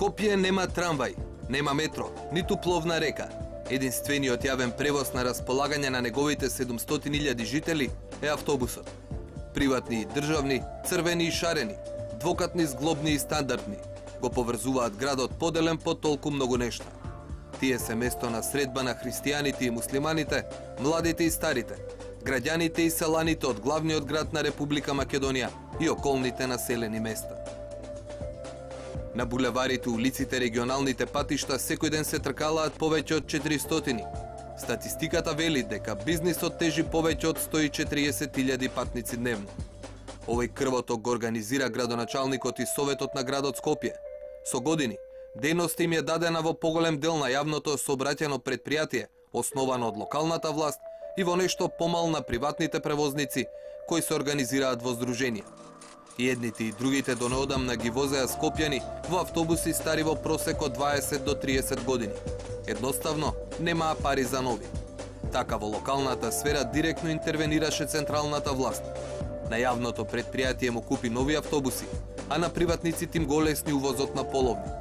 Скопје нема трамвај, нема метро, ниту пловна река. Единствениот јавен превоз на располагање на неговите 700.000 жители е автобусот. Приватни и државни, црвени и шарени, двокатни, зглобни и стандардни, го поврзуваат градот поделен по толку многу нешта. Тие се место на средба на христијаните и муслиманите, младите и старите, граѓаните и селаните од главниот град на Република Македонија и околните населени места. На булеварите, улиците, регионалните патишта секој ден се тркалаат повеќе од 400. Статистиката вели дека бизнисот тежи повеќе од 140.000 патници дневно. Овој крвоток го организира градоначалникот и советот на градот Скопје. Со години, дејноста им е дадена во поголем дел на јавното сообраќајно предпријатие, основано од локалната власт и во нешто помал на приватните превозници кои се организираат во здруженија. И едните и другите до неодамна ги возеа скопјани во автобуси стари во просек од 20 до 30 години. Едноставно, немаа пари за нови. Така во локалната сфера директно интервенираше централната власт. На јавното предпријатие му купи нови автобуси, а на приватниците им го лесни увозот на половни.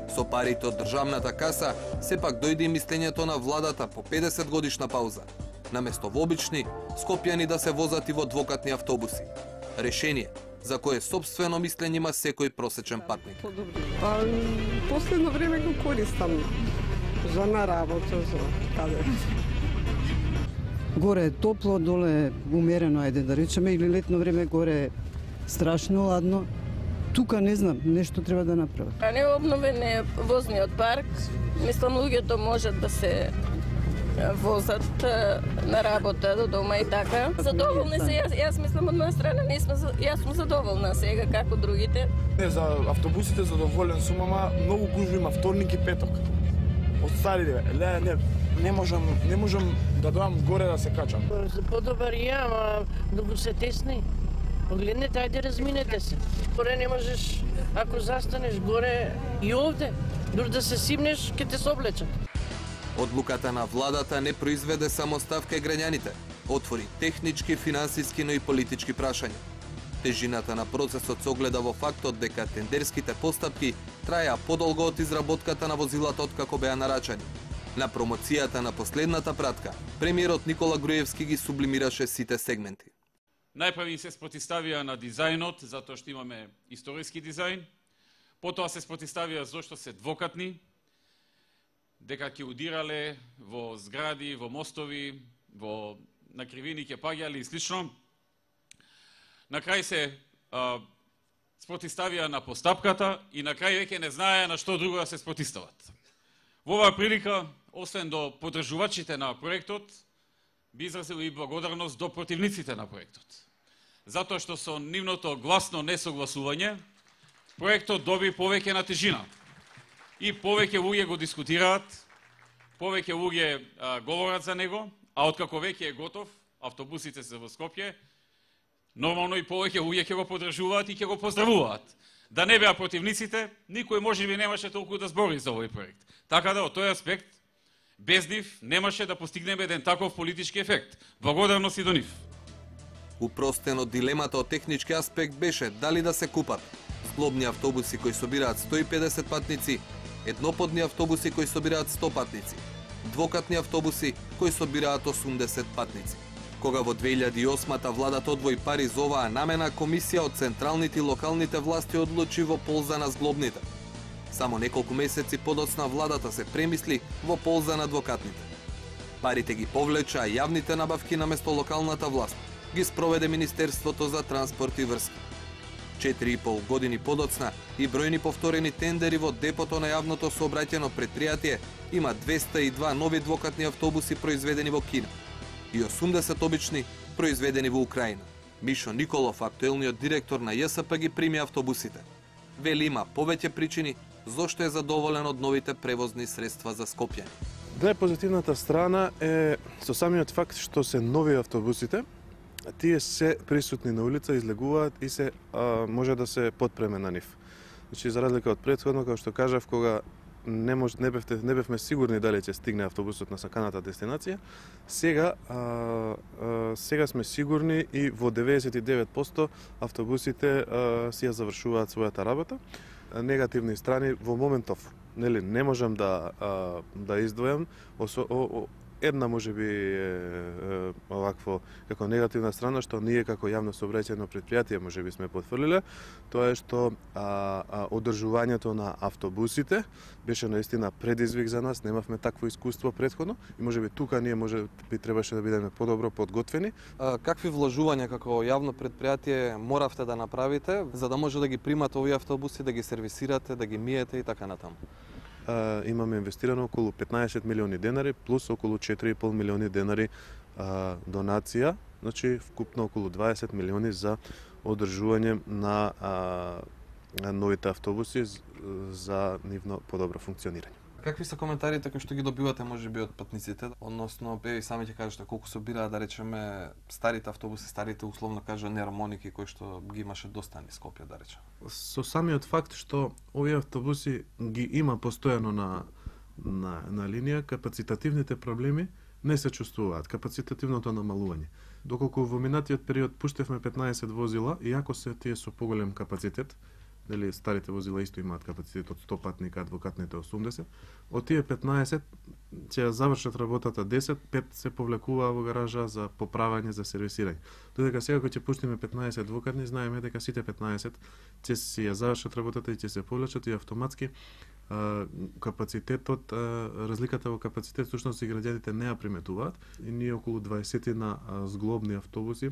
Со парите од државната каса, сепак дојде и мислењето на владата по 50 годишна пауза. Наместо во обични, скопјани да се возат и во двокатни автобуси. Решение за кое собствено мислење има секој просечен патник. Последно време го користам за на работа, за каде. Горе е топло, доле е умерено, ајде да речеме, или летно време горе е страшно ладно. Тука не знам, нешто треба да направат. А не обновен е возниот парк. Мислам, луѓето можат да се возат на работа до дома и така. Задоволни се, јас мислам од моја страна, јас сум задоволна сега како другите. Не, за автобусите задоволен сум, ама многу гужви има вторник и петок. Од старите, не можам да доам горе да се качам. Подобар ја, ама многу се тесни. Погледнете, ајде разминете се. Горе не можеш, ако застанеш горе и овде, дури да се симнеш, ќе те соблечат. Одлуката на владата не произведе само ставка и граѓаните, отвори технички, финансиски, но и политички прашања. Тежината на процесот се огледа во фактот дека тендерските постапки траја подолго од изработката на возилата откако беа нарачани. На промоцијата на последната пратка, премиерот Никола Груевски ги сублимираше сите сегменти. Најпрви се спротиставија на дизајнот, затоа што имаме историски дизајн. Потоа се спротиставија зошто се двокатни, дека ќе удирале во згради, во мостови, на кривини ќе паѓале и слично. На крај се спротиставија на постапката и на крај веќе не знаеа на што друго да се спротистават. Во оваа прилика, освен до поддржувачите на проектот, би изразил и благодарност до противниците на проектот. Затоа што со нивното гласно несогласување, проектот доби повеќе на тежина. И повеќе луѓе го дискутираат, повеќе луѓе говорат за него, а откако веќе е готов, автобусите се во Скопје, нормално и повеќе луѓе ќе го поддржуваат и ќе го поздравуваат. Да не беа противниците, никој можеби немаше толку да збори за овој проект. Така да, од тој аспект, без нив немаше да постигнеме еден таков политички ефект. Благодарност и до нив. Упростено, дилемата од технички аспект беше дали да се купат зглобни автобуси кои собираат 150 патници, едноподни автобуси кои собираат 100 патници, двокатни автобуси кои собираат 80 патници. Кога во 2008-та владата одвои пари за оваа намена, комисија од централните и локалните власти одлучи во полза на зглобните. Само неколку месеци подоцна владата се премисли во полза на двокатните. Парите ги повлеча, а јавните набавки наместо локалната власт ги спроведе Министерството за транспорт и врски. 4,5 години подоцна и бројни повторени тендери во депото на јавното сообраќајно предпријатие има 202 нови двокатни автобуси произведени во Кина и 80 обични произведени во Украина. Мишо Николов, актуелниот директор на ЈСП, ги прими автобусите. Вели има повеќе причини зошто е задоволен од новите превозни средства за скопјани. Најпозитивната страна е со самиот факт што се нови автобусите, тие се присутни на улица, излегуваат и се може да се подпреме на нив. Значи, за разлика од претходно, како што кажав, кога не бевме сигурни дали ќе стигне автобусот на саканата дестинација, сега сме сигурни и во 99% автобусите си ја завршуваат својата работа. негативни страни во моментов, нели, не можам да издвојам, една можеби овакво како негативна страна што ние како јавно сообраќајно претпријатие можеби сме потврлиле, тоа е што одржувањето на автобусите беше наистина предизвик за нас, немавме такво искуство претходно и можеби тука ние би требаше да бидеме подобро подготвени. Какви вложувања како јавно претпријатие моравте да направите за да може да ги примате овие автобуси, да ги сервисирате, да ги миете и така натаму? Имаме инвестирано околу 15 милиони денари плюс околу 4,5 милиони денари донација, значи вкупно околу 20 милиони за одржување на новите автобуси за нивно подобро функционирање. Какви се коментарите кои што ги добивате можеби од патниците, односно и сами ќе кажете колку собираат да речеме старите автобуси, старите условно кажа неармоники кои што ги имаше доста низ Скопје да речеме. Со самиот факт што овие автобуси ги има постојано на линија, капацитативните проблеми не се чувствуваат, капацитативното намалување. Доколку во минатиот период пуштевме 15 возила, иако се тие со поголем капацитет, нели старите возила исто имаат капацитет од 100 патника, двокатните 80. Од тие 15 ќе завршат работата 10, 5 се повлекуваа во гаража за поправање, за сервисирање. Додека сега кога ќе пуштиме 15 двокатни, знаеме дека сите 15 ќе си ја завршат работата и ќе се повлечат и автоматски капацитетот, разликата во капацитет всушност и граѓаните не ја приметуваат и ние околу 20 на зглобни автобуси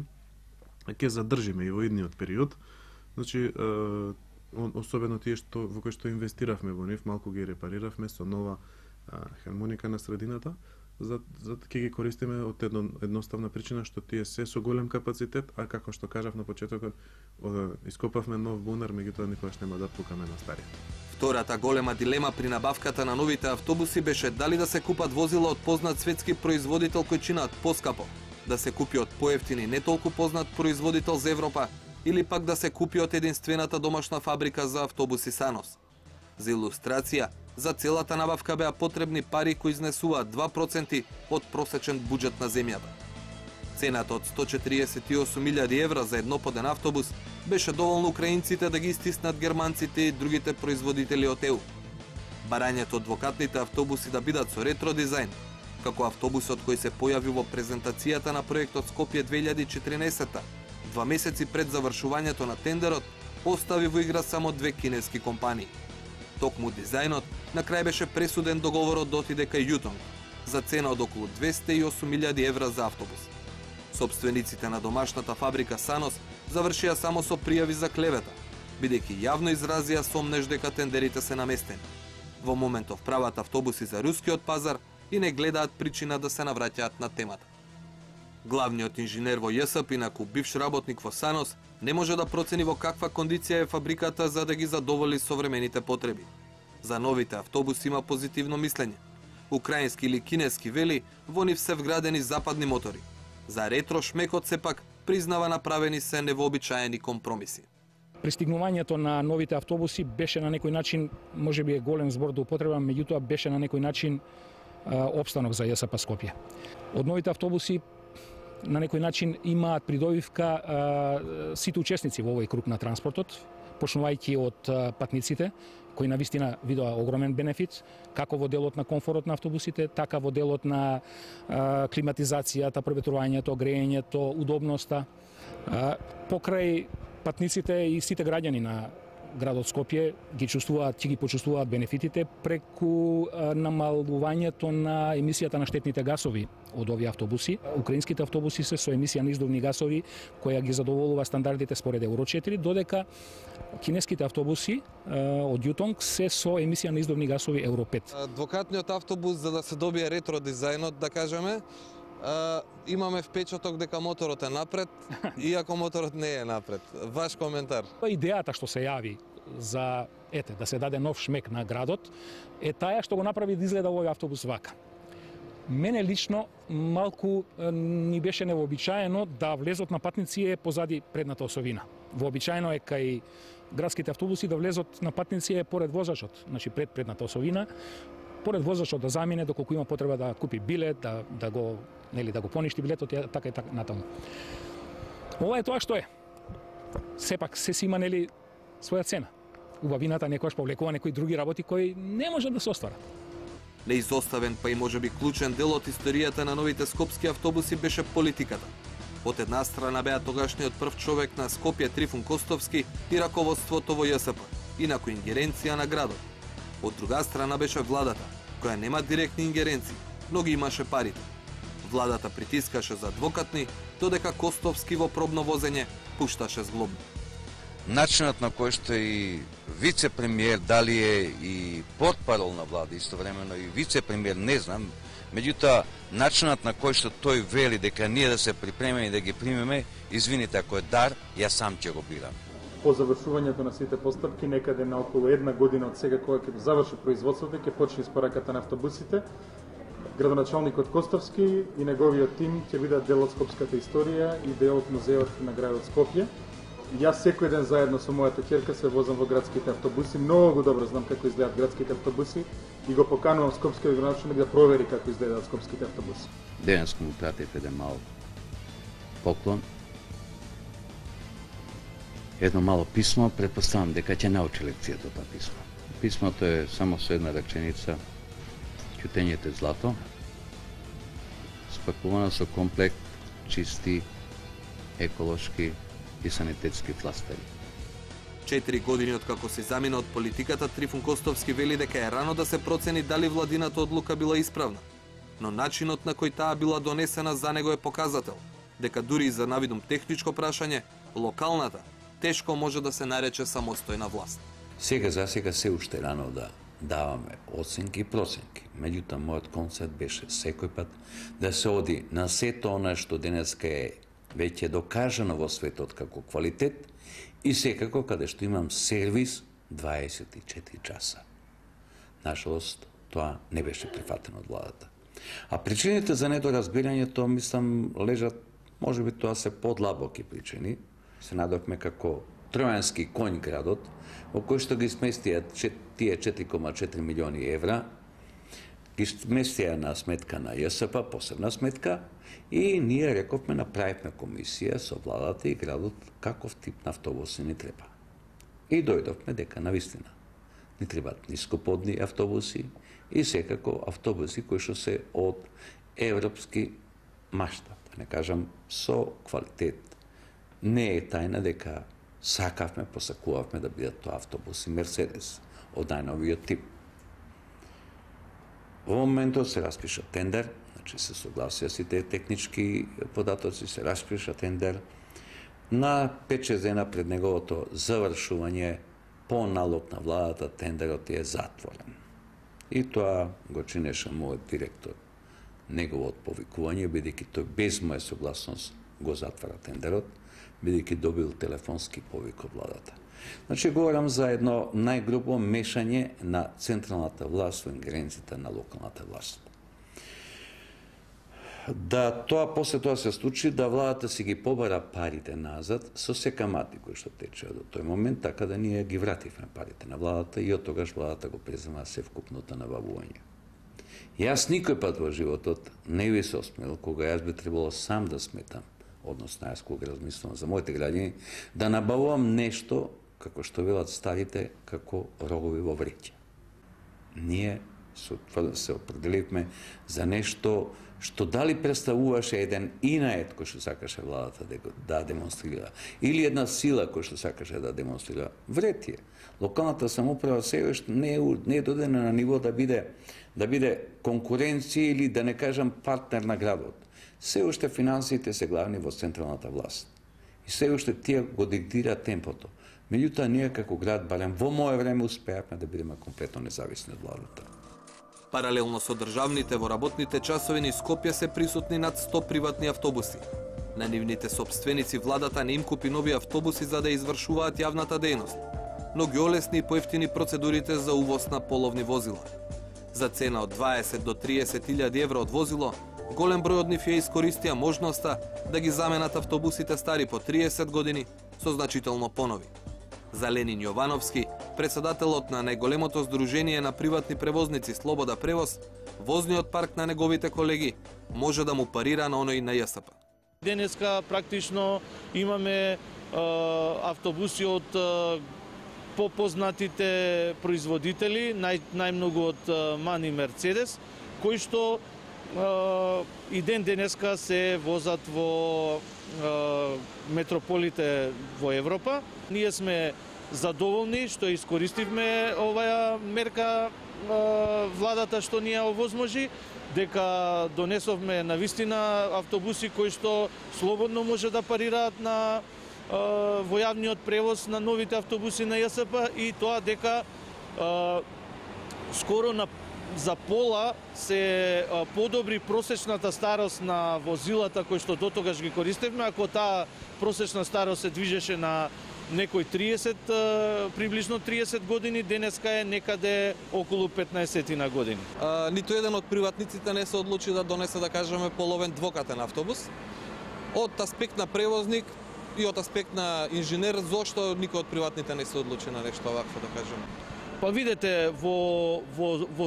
ќе задржиме и во идниот период. Значи особено тие во кои што инвестиравме во нив, малку ги репариравме со нова хармоника на средината, за ќе ги користиме од едноставна причина што тие се со голем капацитет, а како што кажав на почетокот, ископавме нов бунар, меѓутоа никогаш нема да пукаме на стариот. Втората голема дилема при набавката на новите автобуси беше дали да се купат возила од познат светски производител кој чинаат поскапо, да се купи од поевтин и не толку познат производител за Европа, или пак да се купи од единствената домашна фабрика за автобуси Санос. За илустрација, за целата набавка беа потребни пари кои изнесуваат 2% од просечен буџет на земјата. Цената од 148.000 евра за едноподен автобус беше доволно украинците да ги истиснат германците и другите производители од ЕУ. Барањето од двокатните автобуси да бидат со ретро дизајн, како автобусот кој се појави во презентацијата на проектот Скопје 2014, 2 месеци пред завршувањето на тендерот, остави во игра само 2 кинески компании. Токму дизајнот, на крај беше пресуден договорот да отиде кај Јутонг за цена од околу 208.000 евра за автобус. Собствениците на домашната фабрика Санос завршија само со пријави за клевета, бидејќи јавно изразија сомнеж дека тендерите се наместени. Во моментов прават автобуси за рускиот пазар и не гледаат причина да се навраќаат на темата. Главниот инженер во ЈСП, инаку бивш работник во Санос, не може да процени во каква кондиција е фабриката за да ги задоволи современите потреби. За новите автобуси има позитивно мислење. Украински или кинески вели, во нив се вградени западни мотори. За ретро шмекот сепак признава направени се невообичаени компромиси. Пристигнувањето на новите автобуси беше на некој начин, можеби е голем збор да употребам, меѓутоа беше на некој начин опстанок за ЈСП Скопје. Од новите автобуси на некој начин имаат придобивка сите учесници во овој круг на транспортот, почнувајќи од патниците, кои навистина видоа огромен бенефит, како во делот на комфорот на автобусите, така во делот на климатизацијата, проветрувањето, грејењето, удобноста. Покрај патниците и сите граѓани на градот Скопје ќе ги почувствуваат бенефитите преку намалувањето на емисијата на штетните гасови од овие автобуси. Украинските автобуси се со емисија на издувни гасови која ги задоволува стандардите според Евро 4, додека кинеските автобуси од Јутонг се со емисија на издувни гасови Евро 5. Двокатниот автобус, за да се добие ретро дизајнот, да кажеме, имаме впечаток дека моторот е напред, иако моторот не е напред. Ваш коментар? Идејата што се јави за да се даде нов шмек на градот е таја што го направи да изгледа овој автобус вака. Мене лично малку ни беше невообичаено да влезот на патници е позади предната осовина. Вообичаено е кај градските автобуси да влезот на патници е поред возачот, значи предната осовина, поред возачот да замине доколку има потреба да купи билет, да го поништи билетот, така и така натаму. Ова е тоа што е. Сепак се си има своја цена. убавината некојаш повлекува некои други работи кои не може да се остварат. Неизоставен, па и можеби клучен дел од историјата на новите скопски автобуси беше политиката. Од една страна беа тогашниот прв човек на Скопје Трифун Костовски и раководството во ЈСП, инаку ингеренција на градот. Од друга страна беше владата, која нема директни ингеренции, но ги имаше парите. Владата притискаше за адвокатни, додека Костовски во пробно возење пушташе зглобно. Начинот на кој што и вице-премиер, дали е и портпарол на влада, истовремено и вице-премиер, не знам, меѓутоа, начинот на кој што тој вели дека ние да се припремеме и да ги примеме, извините, ако е дар, јас сам ќе го бирам. По завршувањето на сите постапки, некаде на околу една година од сега кога ќе заврши производството, ќе почне испораката на автобусите. Градоначалникот Костовски и неговиот тим ќе бидат дел од скопската историја и дел од музеот на градот Скопје. Јас секој ден заедно со мојата ќерка се возам во градските автобуси, многу добро знам како изгледаат градските автобуси и го поканувам скопскиот градоначалник да провери како изгледаат скопските автобуси. Денес му пратив еден мал поклон. Едно мало писмо, претпоставам дека ќе научи лекцијата тоа писмо. Писмото е само со една реченица: ќутењето е злато, спакувано со комплект чисти, еколошки и санитетски фластери. 4 години откако се замина од политиката, Трифун Костовски вели дека е рано да се процени дали владината одлука била исправна, но начинот на кој таа била донесена за него е показател дека дури и за навидум техничко прашање, локалната тешко може да се нарече самостојна власт. Сега за сега се уште рано да даваме оценки и проценки. Меѓутоа, мојот концепт беше секој пат да се оди на сето она што денеска е веќе докажано во светот како квалитет и секако каде што имам сервис 24 часа. Нажалост, тоа не беше прифатено од владата. А причините за недоразбирањето, мислам, лежат, можеби тоа се подлабоки причини. Се надовме како тројански конј градот, во кој што ги сместија тие 4,4 милиони евра, ги сместија на сметка на ЈСП, посебна сметка, и ние рековме, направивме комисија со владата и градот каков тип на автобуси ни треба. И дојдовме дека навистина ни требаат нископодни автобуси и секако автобуси кои што се од европски маштаб, да не кажам со квалитет. Не е тајна дека сакавме, посакувавме да бидат тоа автобуси Мерседес од најновиот тип. Во моментот се распиша тендер, значи се согласија сите технички податоци, се распиша тендер. На 5-6 дена пред неговото завршување, по налог на владата, тендерот е затворен. И тоа го чинеше мојот директор. Неговото повикување, бидејќи тој без моја согласност го затвара тендерот, бидејќи добил телефонски повик од владата. Значи, говорам за едно најгрубо мешање на централната власт во ингеренцијата на локалната власт. Да тоа после тоа се случи, да владата си ги побара парите назад со се камати кои што течеа до тој момент, така да ние ги вративме парите на владата и од тогаш владата го презема се вкупното набавување. Јас никој пат во животот не би се осмел, кога јас би требало сам да сметам, односно јас кога размислувам за моите граѓани, да набавувам нешто, како што велат старите, како рогови во вреќа. Ние се определивме за нешто што дали представуваше еден инаед кој што сакаше владата да демонстрира, или една сила кој што сакаше да демонстрира, вретие. Локалната самоуправа сега не е додена на ниво да биде конкуренција или да не кажам партнер на градот. Се уште финансиите се главни во централната власт. И се уште тие го диктира темпото. Меѓутоа, ние како град, барем во моје време, успеавме да бидеме комплетно независни од владата. Паралелно со државните во работните часови низ Скопје се присутни над 100 приватни автобуси. На нивните сопственици владата не им купи нови автобуси за да извршуваат јавната дејност, но ги олесни и поевтини процедурите за увоз на половни возила. За цена од 20 до 30.000 евро од возило, голем број од нив ја искористија можноста да ги заменат автобусите стари по 30 години со значително понови. За Ленин Јовановски, председателот на најголемото здружение на приватни превозници Слобода превоз, возниот парк на неговите колеги може да му парира на оној на ЈСП. Денеска практично имаме автобуси од попознатите производители, најмногу од МАН и Мерцедес, кои што и ден денеска се возат во метрополите во Европа. Ние сме задоволни што искористивме оваа мерка владата што ни ја овозможи, дека донесовме навистина автобуси кои што слободно може да парираат на во јавниот превоз на новите автобуси на ЈСП и тоа дека скоро за пола се подобри просечната старост на возилата кои што дотогаш ги користевме, ако таа просечна старост се движеше на некој 30, приближно 30 години, денеска е некаде околу 15 години. Ниту еден од приватниците не се одлучи да донесе, да кажеме, половен двокатен автобус. Од аспект на превозник и од аспект на инженер, зошто никој од приватните не се одлучи на нешто вакво, да кажеме? Па видете, во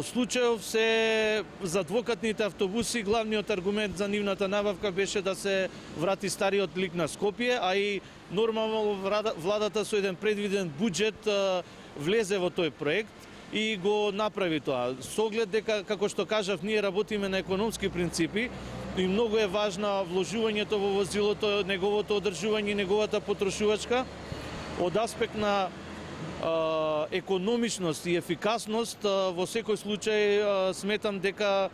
случајов се за двокатните автобуси главниот аргумент за нивната набавка беше да се врати стариот лик на Скопје, а и нормално владата со еден предвиден буџет влезе во тој проект и го направи тоа. Со оглед дека, како што кажав, ние работиме на економски принципи и многу е важно вложувањето во возилото, неговото одржување и неговата потрошувачка. Од аспект на економичност и ефикасност, во секој случај сметам дека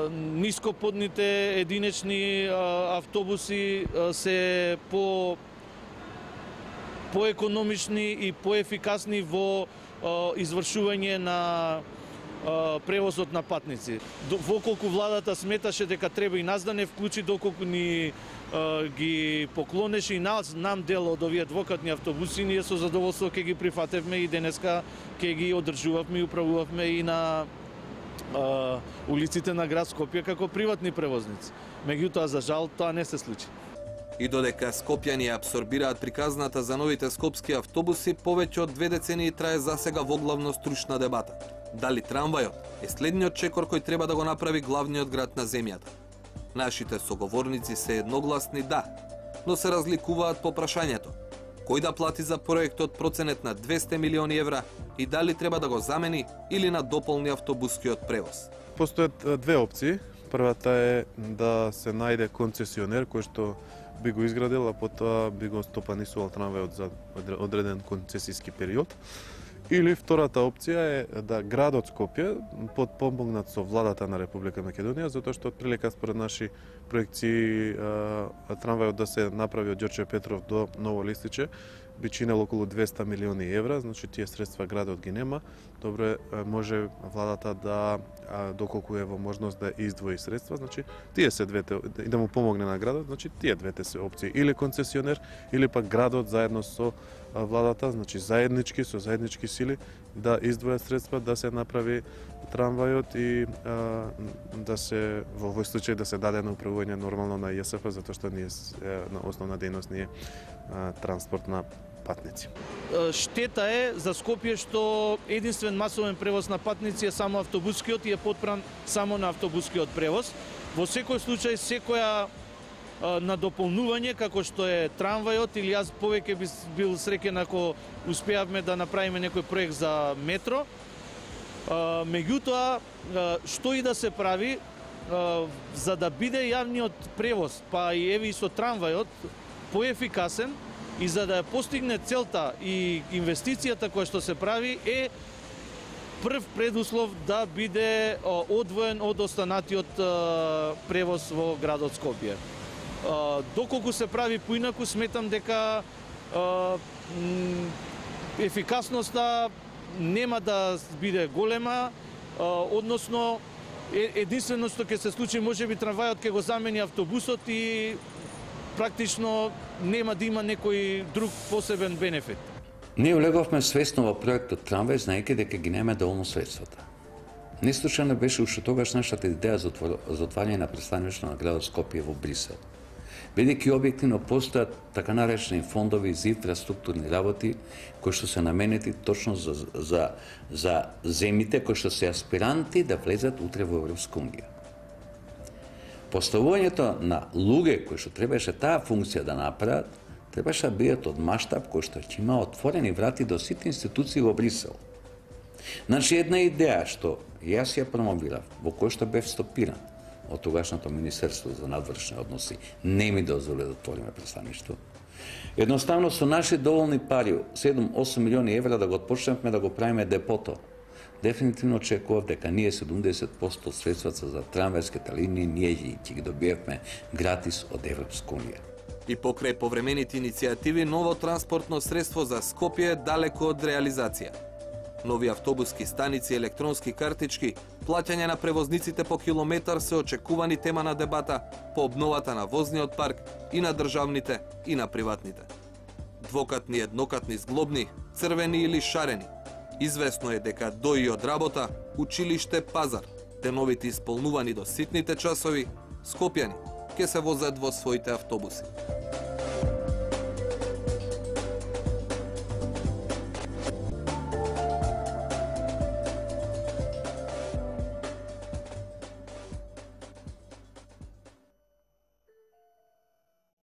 нископодните единечни автобуси се поекономични и поефикасни во извршување на превозот на патници. Воколку владата сметаше дека треба и нас да не вклучи, доколку ни ги поклонеше и нам дел од овие двокатни автобуси, ние со задоволство ќе ги прифатевме и денеска ќе ги одржувавме и управувавме и на улиците на град Скопје како приватни превозници. Меѓутоа, за жал, тоа не се случи. И додека скопјани абсорбираат приказната за новите скопски автобуси, повеќе од 2 децении трае засега воглавно стручна дебата. Дали трамвајот е следниот чекор кој треба да го направи главниот град на земјата? Нашите соговорници се едногласни да, но се разликуваат по прашањето. Кој да плати за проектот проценет на 200 милиони евра и дали треба да го замени или да дополни автобускиот превоз? Постојат две опции. Првата е да се најде концесионер кој што би го изградил, а потоа би го стопанисувал трамвајот за одреден концесиски период. Или втората опција е да градот Скопје подпомогнат со владата на Република Македонија, затоа што отприлика според наши проекции трамвајот да се направи од Ѓорче Петров до Ново Листиче би чинел околу 200 милиони евра, значи тие средства градот ги нема. Добро може владата да, доколку е во можност да издвои средства, значи тие се двете, и да му помогне на градот, значи тие двете се опции, или концесионер, или пак градот заедно со владата, значи заеднички, со заеднички сили, да издвојат средства, да се направи трамвајот и да се, во овој случај, да се даде на управување нормално на ЈСП, затоа што ние на основна дејност ние транспорт на патници. Штета е за Скопје што единствен масовен превоз на патници е само автобускиот и е подпран само на автобускиот превоз. Во секој случај, секоја надополнување како што е трамвајот, или јас повеќе би бил среќен ако успеавме да направиме некој проект за метро. Меѓутоа, што и да се прави, за да биде јавниот превоз, па и еве и со трамвајот, поефикасен и за да ја постигне целта и инвестицијата која што се прави е прв предуслов да биде одвоен од останатиот превоз во градот Скопје. Доколку се прави поинаку, сметам дека ефикасноста нема да биде голема, односно единствено што ќе се случи, можеби трамвајот ќе го замени автобусот и практично нема да има некој друг посебен бенефит. Ние улеговме свесно во проектот трамвај, знаејќи дека ги нема доволно средствата. Неслучајно беше уште тогаш нашата идеја за отварање на пристаништо на градот Скопје во Брисел. Бидејќи објективно постојат така наречени фондови за инфраструктурни работи кои што се наменети точно за земите кои што се аспиранти да влезат утре во Европска унија. Поставувањето на луѓе кои што требаше таа функција да направат требаше да бидат од маштаб кој што ќе има отворени врати до сите институции во Брисел. Значи, една идеја што јас ја промовирав, во кој што бев стопиран од тогашното Министерство за надвршни односи, не ми дозволи да отвориме представништво. Едноставно со наши доволни пари, 7-8 милиони евра, да го почневме да го правиме депото. Дефинитивно очекував дека ние 70% од средствата за трамвајските линии ние ќе ги добиевме гратис од Европска унија. И покрај повремените иницијативи, ново транспортно средство за Скопје е далеко од реализација. Нови автобуски станици, електронски картички, плаќање на превозниците по километар се очекувани тема на дебата по обновата на возниот парк и на државните и на приватните. Двокатни, еднокатни зглобни, црвени или шарени. Известно е дека до и од работа, училиште, пазар, деновите исполнувани до ситните часови, скопјани ќе се возат во своите автобуси.